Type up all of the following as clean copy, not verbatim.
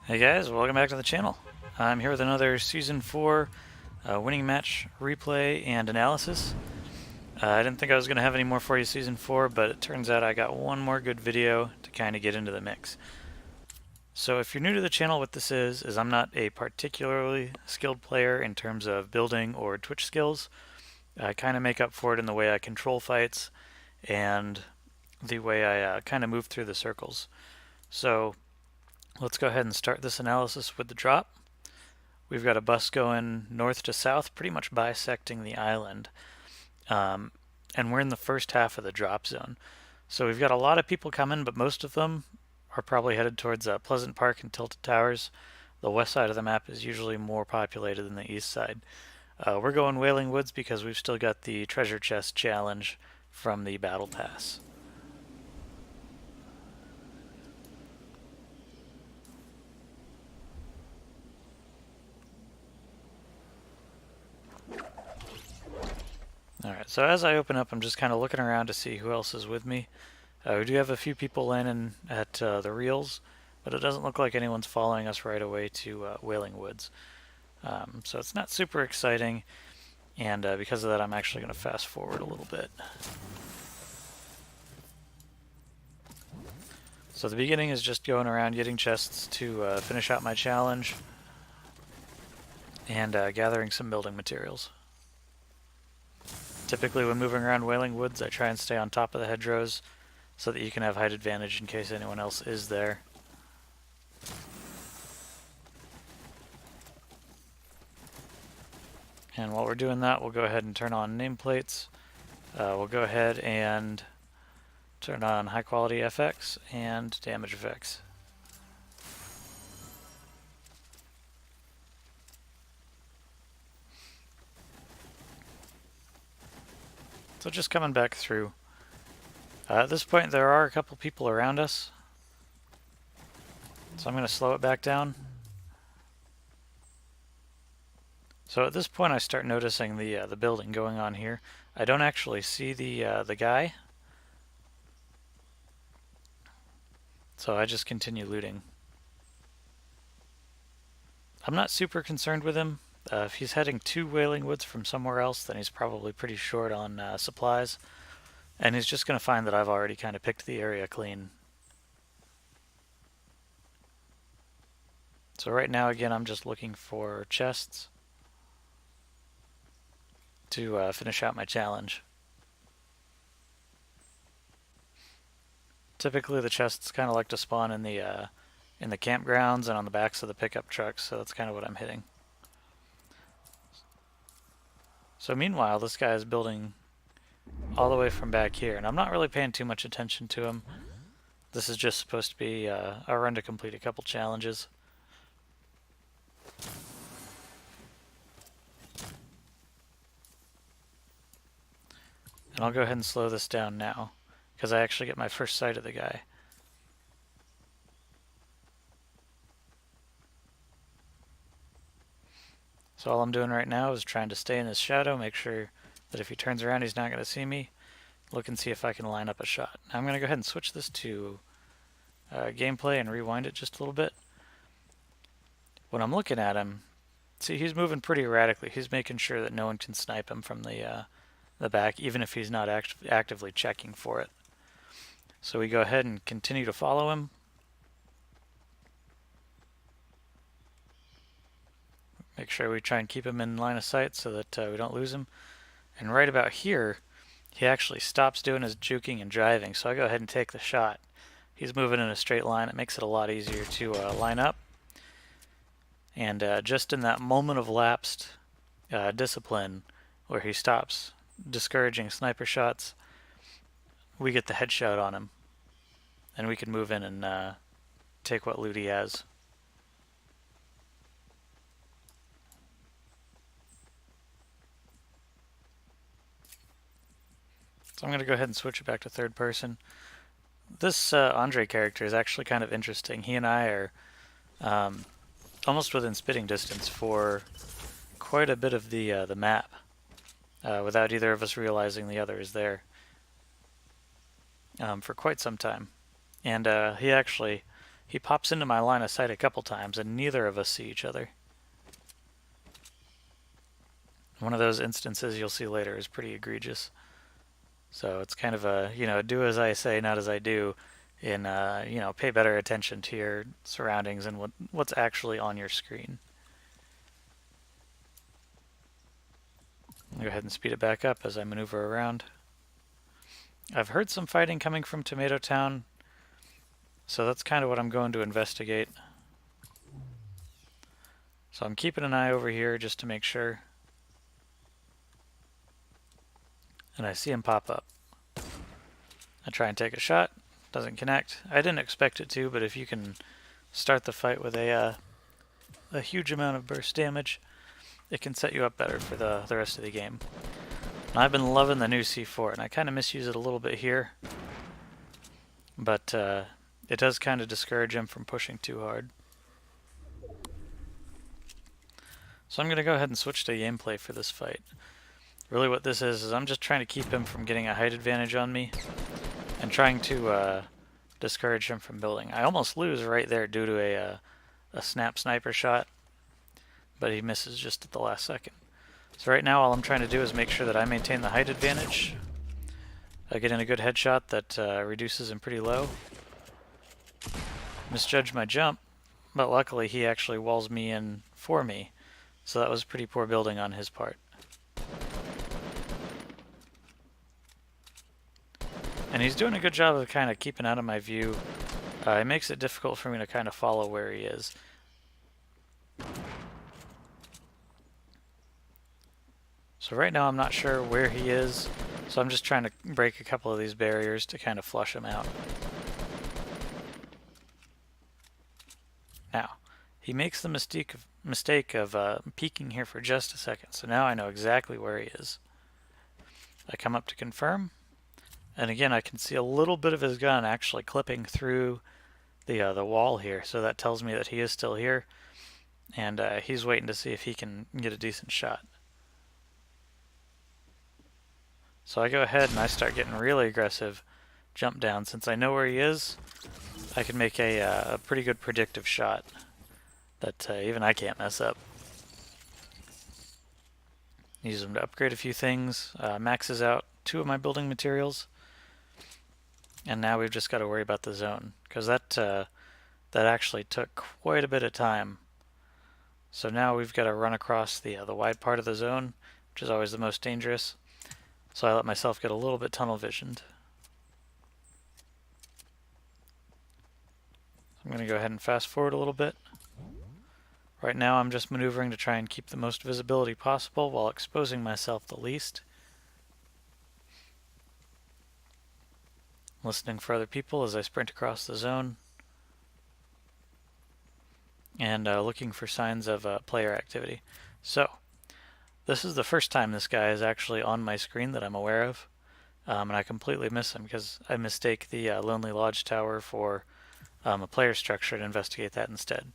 Hey guys, welcome back to the channel. I'm here with another Season 4 winning match replay and analysis. I didn't think I was going to have any more for you Season 4, but it turns out I got one more good video to kind of get into the mix. So if you're new to the channel, what this is I'm not a particularly skilled player in terms of building or Twitch skills. I kind of make up for it in the way I control fights and the way I kind of move through the circles. So let's go ahead and start this analysis with the drop. We've got a bus going north to south, pretty much bisecting the island. And we're in the first half of the drop zone. So we've got a lot of people coming, but most of them are probably headed towards Pleasant Park and Tilted Towers. The west side of the map is usually more populated than the east side. We're going Wailing Woods because we've still got the treasure chest challenge from the Battle Pass. Alright, so as I open up, I'm just kind of looking around to see who else is with me. We do have a few people landing at the reels, but it doesn't look like anyone's following us right away to Wailing Woods. So it's not super exciting, and because of that I'm actually going to fast forward a little bit. So the beginning is just going around getting chests to finish out my challenge, and gathering some building materials. Typically when moving around Wailing Woods I try and stay on top of the hedgerows so that you can have height advantage in case anyone else is there. And while we're doing that, we'll go ahead and turn on nameplates. We'll go ahead and turn on high quality FX and damage effects. So just coming back through. At this point there are a couple people around us, so I'm going to slow it back down. So at this point I start noticing the building going on here. I don't actually see the guy, so I just continue looting. I'm not super concerned with him. If he's heading to Wailing Woods from somewhere else, then he's probably pretty short on supplies. And he's just going to find that I've already kind of picked the area clean. So right now, again, I'm just looking for chests to finish out my challenge. Typically the chests kind of like to spawn in the campgrounds and on the backs of the pickup trucks, so that's kind of what I'm hitting. So meanwhile, this guy is building all the way from back here, and I'm not really paying too much attention to him. This is just supposed to be a run to complete a couple challenges. And I'll go ahead and slow this down now, because I actually get my first sight of the guy. So all I'm doing right now is trying to stay in his shadow, make sure that if he turns around he's not going to see me. Look and see if I can line up a shot. Now I'm going to go ahead and switch this to gameplay and rewind it just a little bit. When I'm looking at him, see, he's moving pretty erratically. He's making sure that no one can snipe him from the back, even if he's not actively checking for it. So we go ahead and continue to follow him. Make sure we try and keep him in line of sight so that we don't lose him. And right about here, he actually stops doing his juking and driving, so I go ahead and take the shot. He's moving in a straight line. It makes it a lot easier to line up. And just in that moment of lapsed discipline where he stops discouraging sniper shots, we get the headshot on him. And we can move in and take what loot he has. So I'm going to go ahead and switch it back to third person. This Andre character is actually kind of interesting. He and I are almost within spitting distance for quite a bit of the map, without either of us realizing the other is there, for quite some time. And he actually he pops into my line of sight a couple times and neither of us see each other. One of those instances you'll see later is pretty egregious. So it's kind of a, do as I say, not as I do, in, pay better attention to your surroundings and what's actually on your screen. I'll go ahead and speed it back up as I maneuver around. I've heard some fighting coming from Tomato Town, so that's kind of what I'm going to investigate. So I'm keeping an eye over here just to make sure. And I see him pop up. I try and take a shot. Doesn't connect. I didn't expect it to, but if you can start the fight with a huge amount of burst damage, it can set you up better for the rest of the game. And I've been loving the new C4, and I kind of misuse it a little bit here. But it does kind of discourage him from pushing too hard. So I'm going to go ahead and switch to gameplay for this fight. Really what this is I'm just trying to keep him from getting a height advantage on me and trying to discourage him from building. I almost lose right there due to a snap sniper shot, but he misses just at the last second. So right now all I'm trying to do is make sure that I maintain the height advantage. I get in a good headshot that reduces him pretty low. Misjudged my jump, but luckily he actually walls me in for me. So that was pretty poor building on his part. And he's doing a good job of kind of keeping out of my view. It makes it difficult for me to kind of follow where he is. So right now I'm not sure where he is, so I'm just trying to break a couple of these barriers to kind of flush him out. Now, he makes the mistake of peeking here for just a second, so now I know exactly where he is. I come up to confirm, and again I can see a little bit of his gun actually clipping through the wall here, so that tells me that he is still here, and he's waiting to see if he can get a decent shot. So I go ahead and I start getting really aggressive jump down. Since I know where he is, I can make a pretty good predictive shot that even I can't mess up. Use them to upgrade a few things, maxes out 2 of my building materials, and now we've just got to worry about the zone, because that actually took quite a bit of time. So now we've got to run across the wide part of the zone, which is always the most dangerous. So I let myself get a little bit tunnel visioned. I'm going to go ahead and fast forward a little bit. Right now I'm just maneuvering to try and keep the most visibility possible while exposing myself the least. Listening for other people as I sprint across the zone. And looking for signs of player activity. So, this is the first time this guy is actually on my screen that I'm aware of. And I completely miss him because I mistake the Lonely Lodge Tower for a player structure and investigate that instead.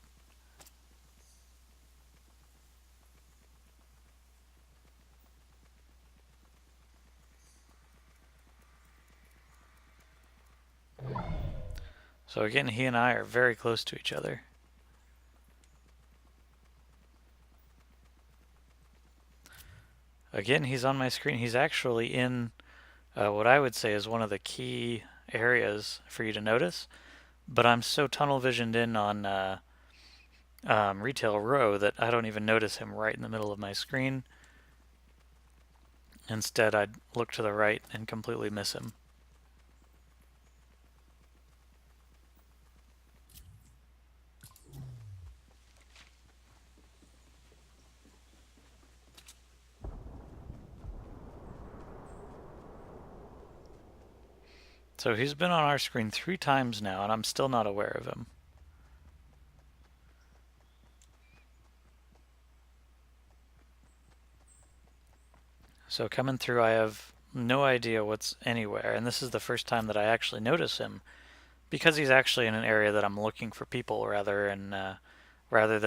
So again, he and I are very close to each other. Again, he's on my screen. He's actually in what I would say is one of the key areas for you to notice. But I'm so tunnel visioned in on Retail Row that I don't even notice him right in the middle of my screen. Instead, I'd look to the right and completely miss him. So he's been on our screen 3 times now, and I'm still not aware of him. So coming through, I have no idea what's anywhere, and this is the first time that I actually notice him, because he's actually in an area that I'm looking for people rather than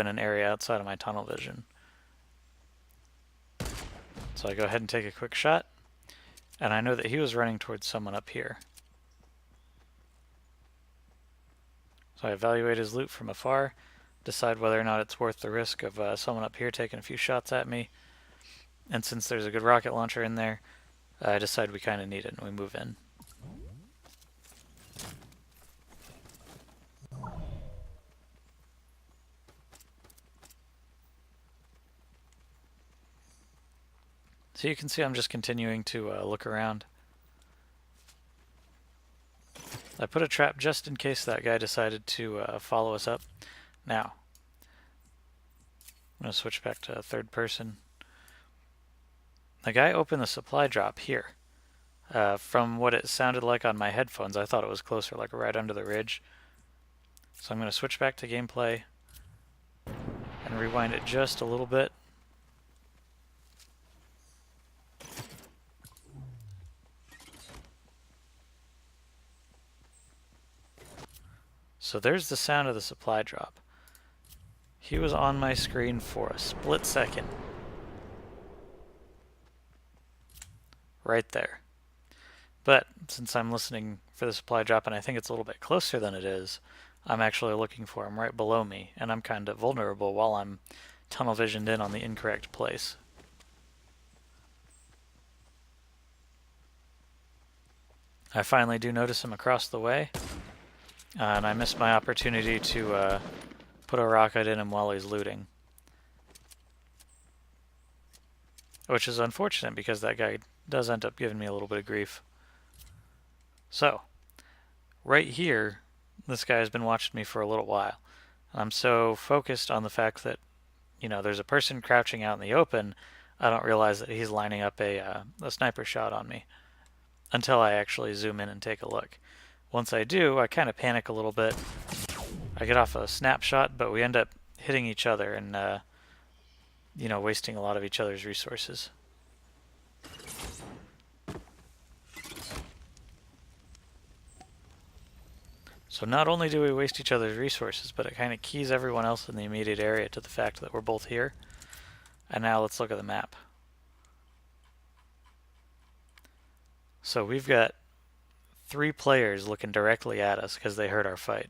an area outside of my tunnel vision. So I go ahead and take a quick shot, and I know that he was running towards someone up here. So I evaluate his loot from afar, decide whether or not it's worth the risk of someone up here taking a few shots at me. And since there's a good rocket launcher in there, I decide we kind of need it and we move in. So you can see I'm just continuing to look around. I put a trap just in case that guy decided to follow us up. Now, I'm going to switch back to third person. The guy opened the supply drop here. From what it sounded like on my headphones, I thought it was closer, like right under the ridge. So I'm going to switch back to gameplay and rewind it just a little bit. So there's the sound of the supply drop. He was on my screen for a split second. Right there. But since I'm listening for the supply drop and I think it's a little bit closer than it is, I'm actually looking for him right below me, and I'm kind of vulnerable while I'm tunnel visioned in on the incorrect place. I finally do notice him across the way, and I missed my opportunity to put a rocket in him while he's looting. Which is unfortunate because that guy does end up giving me a little bit of grief. So, right here, this guy has been watching me for a little while. I'm so focused on the fact that, you know, there's a person crouching out in the open, I don't realize that he's lining up a sniper shot on me until I actually zoom in and take a look. Once I do, I kind of panic a little bit. I get off a snapshot, but we end up hitting each other and, you know, wasting a lot of each other's resources. So not only do we waste each other's resources, but it kind of keys everyone else in the immediate area to the fact that we're both here. And now let's look at the map. So we've got 3 players looking directly at us because they heard our fight.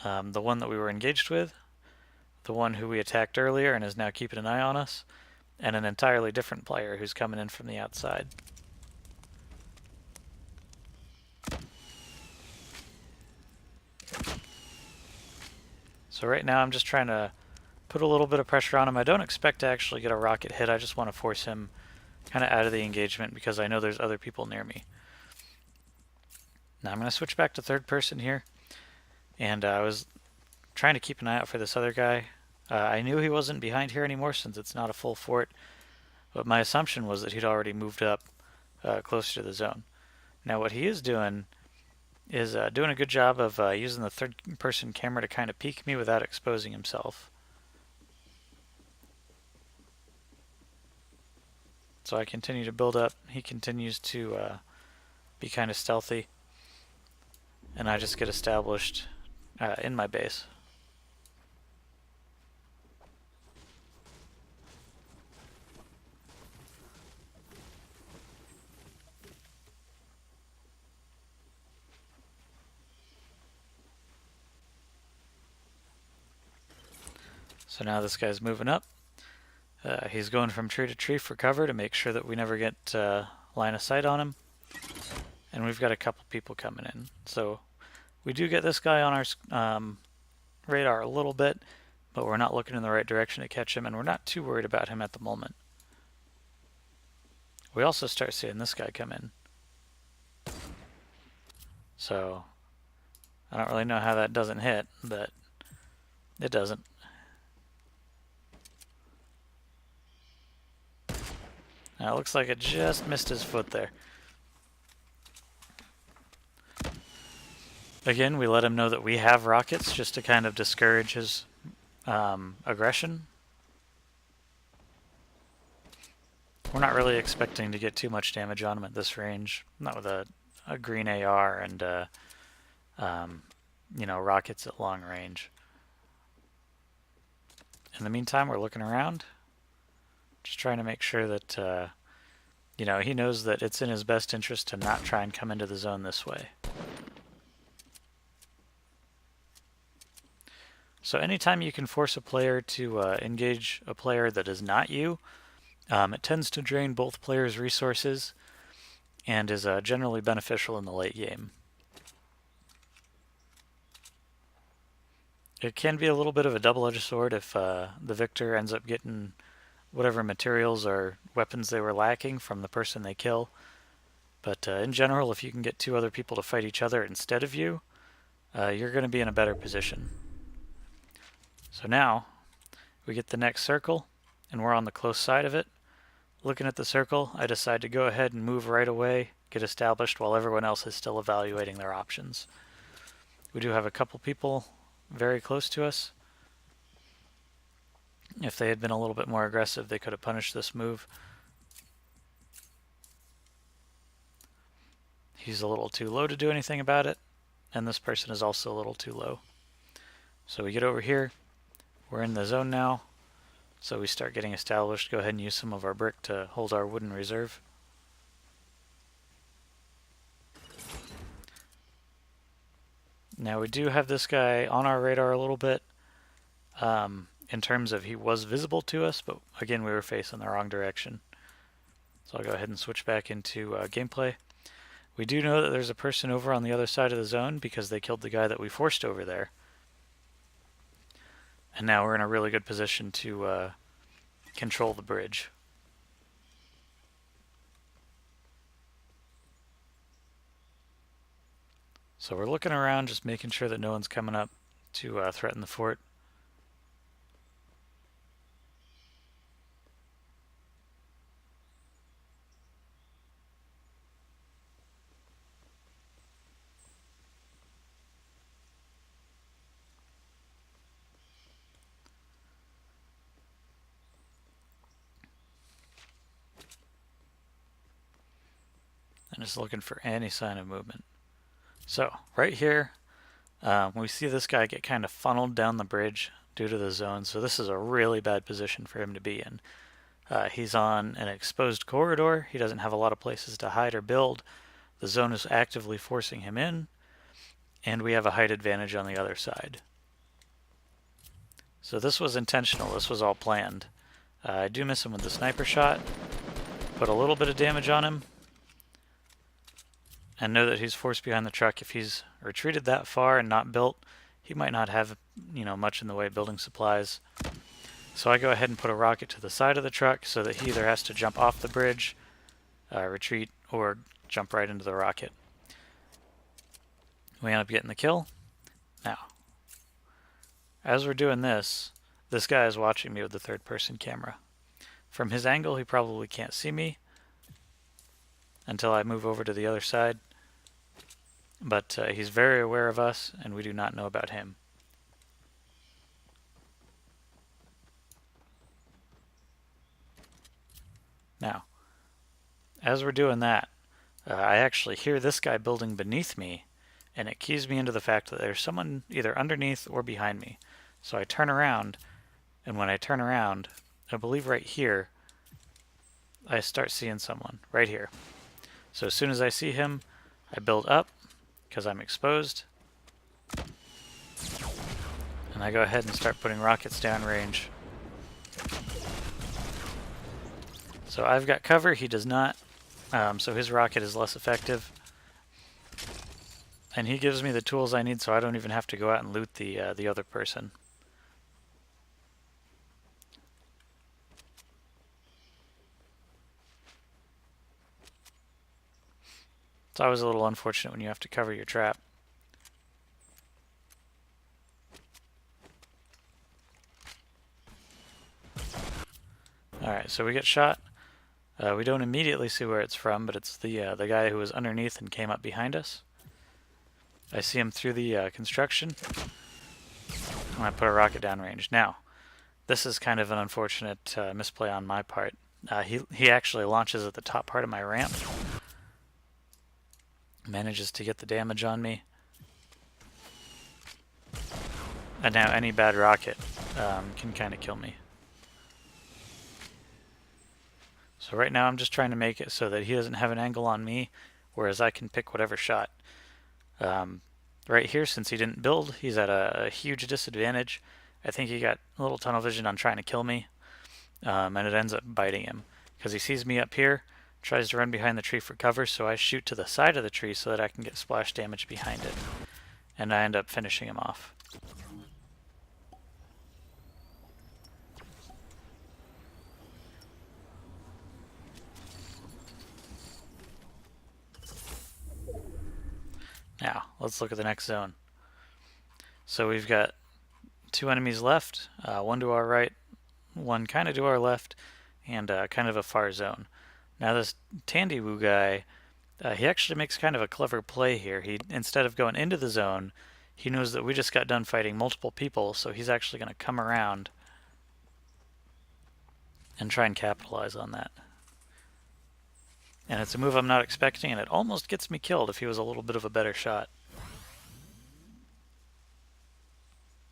The one that we were engaged with, the one who we attacked earlier and is now keeping an eye on us, and an entirely different player who's coming in from the outside. So right now I'm just trying to put a little bit of pressure on him. I don't expect to actually get a rocket hit. I just want to force him kind of out of the engagement because I know there's other people near me. Now I'm going to switch back to third person here. And I was trying to keep an eye out for this other guy. I knew he wasn't behind here anymore since it's not a full fort. But my assumption was that he'd already moved up closer to the zone. Now what he is doing is doing a good job of using the third person camera to kind of peek me without exposing himself. So I continue to build up. He continues to be kind of stealthy. And I just get established in my base. So now this guy's moving up. He's going from tree to tree for cover to make sure that we never get line of sight on him. And we've got a couple people coming in. So we do get this guy on our radar a little bit, but we're not looking in the right direction to catch him, and we're not too worried about him at the moment. We also start seeing this guy come in. So I don't really know how that doesn't hit, but it doesn't. Now it looks like it just missed his foot there. Again, we let him know that we have rockets just to kind of discourage his aggression. We're not really expecting to get too much damage on him at this range. Not with a green AR and you know, rockets at long range. In the meantime, we're looking around. Just trying to make sure that, you know, he knows that it's in his best interest to not try and come into the zone this way. So anytime you can force a player to engage a player that is not you, it tends to drain both players' resources and is generally beneficial in the late game. It can be a little bit of a double-edged sword if the victor ends up getting whatever materials or weapons they were lacking from the person they kill. But in general, if you can get two other people to fight each other instead of you, you're going to be in a better position. So now we get the next circle, and we're on the close side of it. Looking at the circle, I decide to go ahead and move right away, get established while everyone else is still evaluating their options. We do have a couple people very close to us. If they had been a little bit more aggressive, they could have punished this move. He's a little too low to do anything about it, and this person is also a little too low. So we get over here. We're in the zone now, so we start getting established. Go ahead and use some of our brick to hold our wooden reserve. Now we do have this guy on our radar a little bit, in terms of he was visible to us, but again we were facing the wrong direction. So I'll go ahead and switch back into gameplay. We do know that there's a person over on the other side of the zone because they killed the guy that we forced over there. And now we're in a really good position to control the bridge. So we're looking around, just making sure that no one's coming up to threaten the fort. And just looking for any sign of movement. So right here, we see this guy get kind of funneled down the bridge due to the zone. So this is a really bad position for him to be in. He's on an exposed corridor. He doesn't have a lot of places to hide or build. The zone is actively forcing him in, and we have a height advantage on the other side. So this was intentional. This was all planned. I do miss him with the sniper shot. Put a little bit of damage on him. And know that he's forced behind the truck. If he's retreated that far and not built, he might not have, much in the way of building supplies. So I go ahead and put a rocket to the side of the truck so that he either has to jump off the bridge, retreat, or jump right into the rocket. We end up getting the kill. Now, as we're doing this, this guy is watching me with the third-person camera. From his angle, he probably can't see me until I move over to the other side. But he's very aware of us, and we do not know about him. Now, as we're doing that, I actually hear this guy building beneath me, and it keys me into the fact that there's someone either underneath or behind me. So I turn around, and when I turn around, I believe right here, I start seeing someone right here. So as soon as I see him, I build up because I'm exposed, and I go ahead and start putting rockets downrange. So I've got cover, he does not, so his rocket is less effective. And he gives me the tools I need so I don't even have to go out and loot the other person. It's always a little unfortunate when you have to cover your trap. Alright, so we get shot. We don't immediately see where it's from, but it's the guy who was underneath and came up behind us. I see him through the construction, and I put a rocket downrange. Now, this is kind of an unfortunate misplay on my part. He actually launches at the top part of my ramp, manages to get the damage on me, and now any bad rocket can kind of kill me. So right now I'm just trying to make it so that he doesn't have an angle on me, whereas I can pick whatever shot. Right here, since he didn't build, he's at a huge disadvantage. I think he got a little tunnel vision on trying to kill me, and it ends up biting him because he sees me up here, tries to run behind the tree for cover, so I shoot to the side of the tree so that I can get splash damage behind it, and I end up finishing him off. Now, let's look at the next zone. So we've got 2 enemies left, one to our right, one kind of to our left, and kind of a far zone. Now this Tandy-Woo guy, he actually makes kind of a clever play here. He, instead of going into the zone, he knows that we just got done fighting multiple people, so he's actually going to come around and try and capitalize on that. And it's a move I'm not expecting, and it almost gets me killed if he was a little bit of a better shot.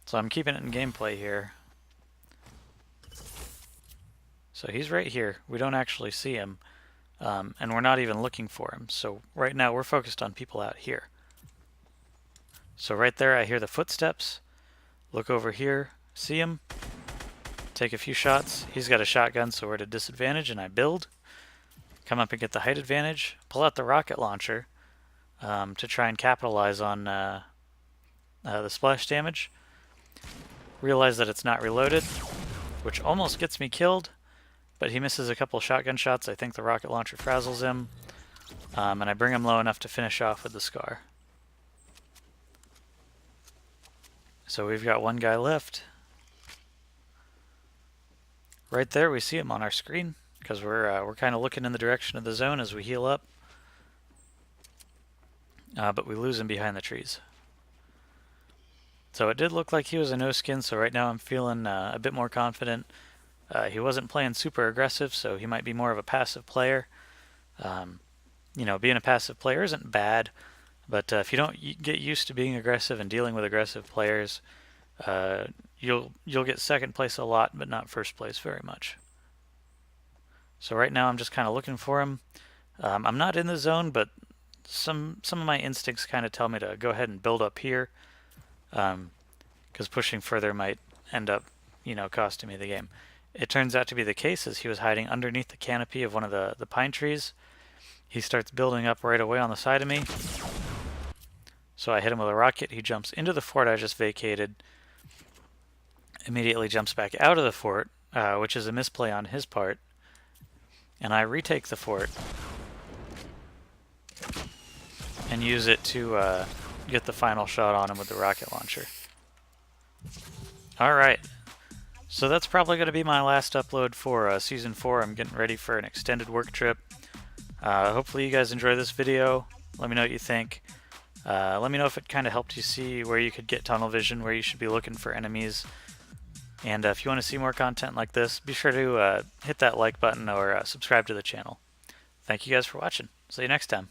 So I'm keeping it in gameplay here. So he's right here. We don't actually see him, and we're not even looking for him. So right now we're focused on people out here. So right there I hear the footsteps. Look over here, see him, take a few shots. He's got a shotgun, so we're at a disadvantage, and I build. Come up and get the height advantage, pull out the rocket launcher to try and capitalize on the splash damage. Realize that it's not reloaded, which almost gets me killed, but he misses a couple shotgun shots. I think the rocket launcher frazzles him, and I bring him low enough to finish off with the scar. So we've got one guy left. Right there we see him on our screen, because we're kind of looking in the direction of the zone as we heal up. But we lose him behind the trees. So it did look like he was a no-skin, so right now I'm feeling a bit more confident. He wasn't playing super aggressive, so he might be more of a passive player. You know, being a passive player isn't bad, but if you don't get used to being aggressive and dealing with aggressive players, you'll get second place a lot, but not first place very much. So right now I'm just kind of looking for him. I'm not in the zone, but some of my instincts kind of tell me to go ahead and build up here, because pushing further might end up, you know, costing me the game. It turns out to be the case as he was hiding underneath the canopy of one of the pine trees. He starts building up right away on the side of me. So I hit him with a rocket. He jumps into the fort I just vacated, immediately jumps back out of the fort, which is a misplay on his part. And I retake the fort and use it to get the final shot on him with the rocket launcher. Alright, so that's probably going to be my last upload for Season 4. I'm getting ready for an extended work trip. Hopefully you guys enjoy this video. Let me know what you think. Let me know if it kind of helped you see where you could get tunnel vision, where you should be looking for enemies. And if you want to see more content like this, be sure to hit that like button or subscribe to the channel. Thank you guys for watching. See you next time.